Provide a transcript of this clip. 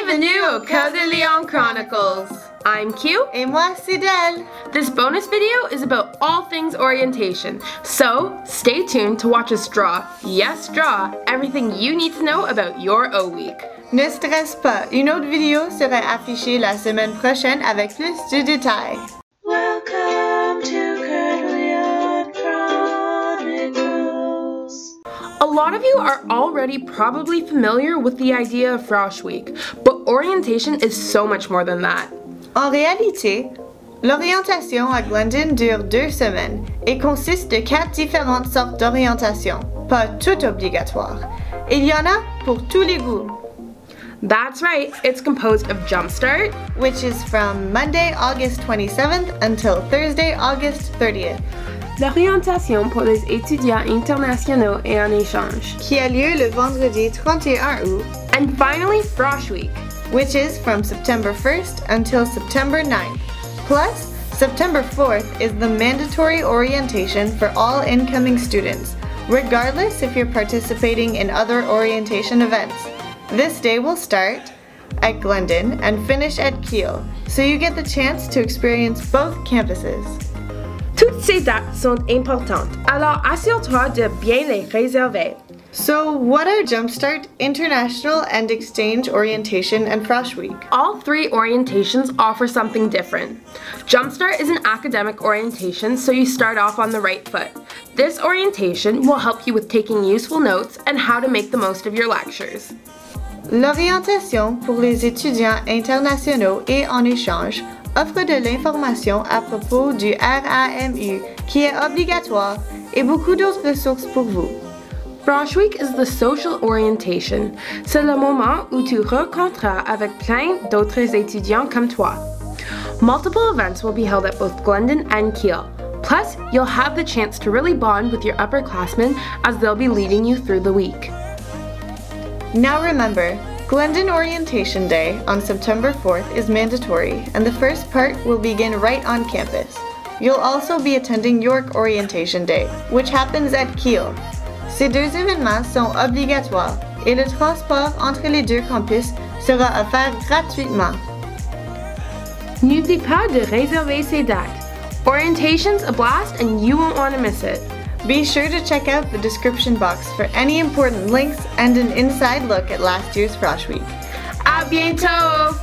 Bienvenue au Coeur de Lion Chronicles. I'm Coeur. Et moi, c'est Del. This bonus video is about all things orientation, so stay tuned to watch us draw, yes draw, everything you need to know about your O week. Ne stresse pas, une autre vidéo sera affichée la semaine prochaine avec plus de détails. Welcome to Coeur de Lion Chronicles. A lot of you are already probably familiar with the idea of Frosh Week, but orientation is so much more than that. En réalité, l'orientation à Glendon dure 2 semaines et consiste de 4 différentes sortes d'orientation, pas toutes obligatoires. Il y en a pour tous les goûts. That's right, it's composed of Jumpstart, which is from Monday, August 27th until Thursday, August 30th. L'orientation pour les étudiants internationaux et en échange, qui a lieu le vendredi 31 août. And finally, Frosh Week, which is from September 1st until September 9th. Plus, September 4th is the mandatory orientation for all incoming students, regardless if you're participating in other orientation events. This day will start at Glendon and finish at Coeur, so you get the chance to experience both campuses. Toutes ces dates sont importantes, alors assure-toi de bien les réserver. So, what are Jumpstart, International, and Exchange Orientation and Frosh Week? All 3 orientations offer something different. Jumpstart is an academic orientation, so you start off on the right foot. This orientation will help you with taking useful notes and how to make the most of your lectures. L'orientation pour les étudiants internationaux et en échange offre de l'information à propos du RAMU qui est obligatoire et beaucoup d'autres ressources pour vous. Frosh Week is the social orientation. C'est le moment où tu rencontreras avec plein d'autres étudiants comme toi. Multiple events will be held at both Glendon and Coeur. Plus, you'll have the chance to really bond with your upperclassmen as they'll be leading you through the week. Now remember, Glendon Orientation Day on September 4th is mandatory, and the first part will begin right on campus. You'll also be attending York Orientation Day, which happens at Coeur. Ces 2 événements sont obligatoires et le transport entre les 2 campus sera offert gratuitement. N'oublie pas de réserver ces dates. Orientation's a blast and you won't want to miss it. Be sure to check out the description box for any important links and an inside look at last year's Frosh Week. À bientôt!